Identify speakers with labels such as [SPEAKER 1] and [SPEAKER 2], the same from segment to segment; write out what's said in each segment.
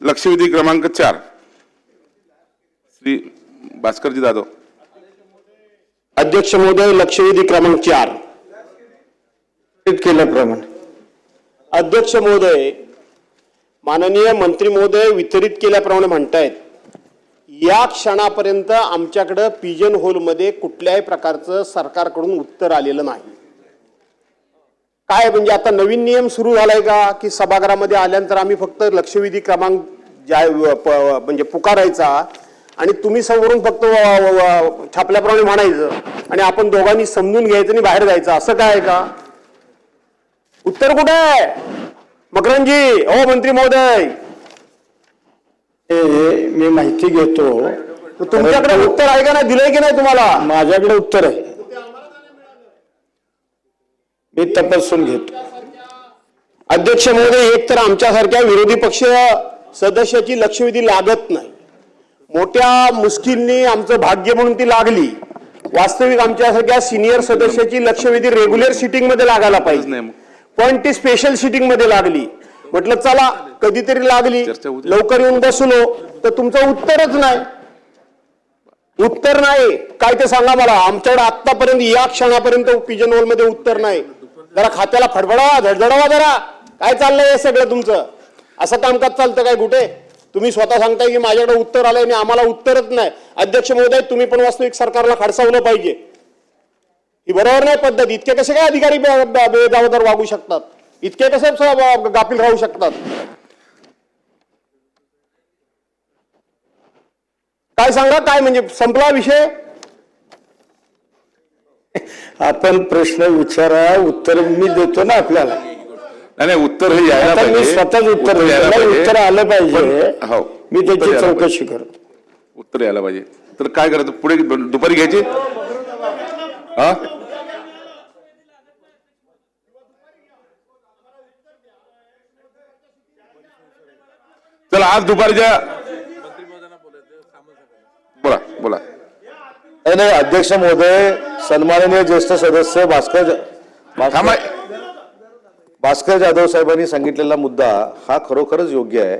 [SPEAKER 1] लक्षवेधी क्रमांक 4 श्री भास्करजी जाधव।
[SPEAKER 2] अध्यक्ष महोदय, लक्षवेधी क्रमांक 4 केल्याप्रमाणे। अध्यक्ष महोदय, माननीय मंत्री महोदय वितरित केल्याप्रमाणे म्हणतायत, या क्षणापर्यंत आमच्याकडे पिजन होलमध्ये कुठल्याही प्रकारचं सरकारकडून उत्तर आलेलं नाही। काय म्हणजे आता नवीन नियम सुरू झालाय का की सभागृहामध्ये आल्यानंतर आम्ही फक्त लक्षवेधी क्रमांक म्हणजे पुकारायचा आणि तुम्ही समोरून फक्त छापल्याप्रमाणे म्हणायचं आणि आपण दोघांनी समजून घ्यायचं आणि बाहेर जायचं, असं काय आहे का? उत्तर कुठे आहे मकरंदजी? हो मंत्री महोदय,
[SPEAKER 3] मी माहिती घेतो।
[SPEAKER 2] तुमच्याकडे उत्तर आहे का नाही, दिलंय की नाही तुम्हाला?
[SPEAKER 3] माझ्याकडे उत्तर आहे, मी तपासून घेतो।
[SPEAKER 2] अध्यक्ष महोदय, एक तर आमच्यासारख्या विरोधी पक्ष सदस्याची लक्षवेधी लागत नाही, मोठ्या मुश्किलने आमचं भाग्य म्हणून ती लागली। वास्तविक आमच्यासारख्या सिनियर सदस्याची लक्षवेधी रेग्युलर सिटिंग मध्ये लागायला पाहिजे, पण ती स्पेशल सिटिंग मध्ये लागली। म्हटलं चला कधीतरी लागली, लवकर येऊन बसलो तर तुमचं उत्तरच नाही। उत्तर नाही काय ते सांगा मला। आमच्याकडे आतापर्यंत या क्षणापर्यंत पिजन होल मध्ये उत्तर नाही। जरा खात्याला फडफडावा, धडधडावा जरा, काय चाललंय हे सगळं तुमचं? असं कामकाज चालतं काय कुठे? तुम्ही स्वतः सांगताय की माझ्याकडे उत्तर आलंय आणि आम्हाला उत्तरच नाही। अध्यक्ष महोदय, तुम्ही पण वास्तविक सरकारला खडसावलं पाहिजे, ही बरोबर नाही पद्धत। इतके कसे काय अधिकारी बेजबाबदार वागू शकतात? इतके कसे गाफील राहू शकतात? काय सांगा, काय म्हणजे संपला विषय?
[SPEAKER 3] आपण प्रश्न विचारा, उत्तर मी देतो ना आपल्याला।
[SPEAKER 1] नाही, उत्तर हे यायला पाहिजे,
[SPEAKER 3] मी स्वतःच उत्तर उत्तर आलं पाहिजे।
[SPEAKER 1] हो,
[SPEAKER 3] मी त्याची चौकशी करतो,
[SPEAKER 1] उत्तर यायला पाहिजे। तर काय करायचं पुढे? दुपारी घ्यायची? हा, चला आज दुपारच्या बोला बोला।
[SPEAKER 3] नाही अध्यक्ष महोदय, सन्माननीय ज्येष्ठ सदस्य भास्कर जाधव साहेबांनी सांगितलेला मुद्दा हा खरोखरच योग्य आहे।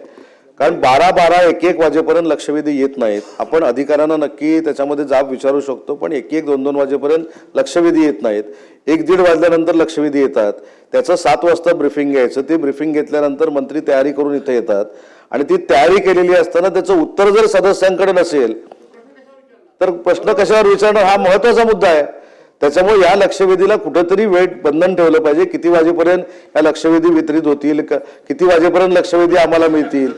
[SPEAKER 3] कारण 12-12, 1-1 वाजेपर्यंत लक्षवेधी येत नाहीत। आपण अधिकाऱ्यांना नक्की त्याच्यामध्ये जाब विचारू शकतो, पण 1-1, 2-2 वाजेपर्यंत लक्षवेधी येत नाहीत। 1-1:30 वाजल्यानंतर लक्षवेधी येतात, त्याचं 7 वाजता ब्रीफिंग घ्यायचं। ते ब्रीफिंग घेतल्यानंतर मंत्री तयारी करून इथे येतात आणि ती तयारी केलेली असताना त्याचं उत्तर जर सदस्यांकडे नसेल तर प्रश्न कशावर विचारणं हा महत्वाचा मुद्दा आहे। त्याच्यामुळे या लक्षवेधीला कुठेतरी वेळ बंधन ठेवलं पाहिजे। किती वाजेपर्यंत या लक्षवेधी वितरित होतील, किती वाजेपर्यंत लक्षवेधी आम्हाला मिळतील,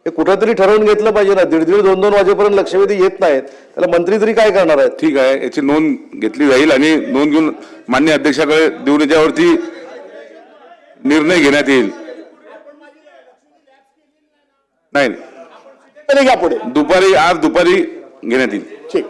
[SPEAKER 3] हे कुठेतरी ठरवून घेतलं पाहिजे ना। 1:30, 2-2 वाजेपर्यंत लक्षवेधी येत नाहीत, त्याला मंत्री तरी काय करणार आहेत?
[SPEAKER 1] ठीक आहे, याची नोंद घेतली जाईल आणि नोंद घेऊन मान्य अध्यक्षाकडे देऊन याच्यावरती निर्णय घेण्यात येईल। नाही,
[SPEAKER 2] पुढे
[SPEAKER 1] दुपारी आज दुपारी घेण्यात येईल।
[SPEAKER 2] ठीक।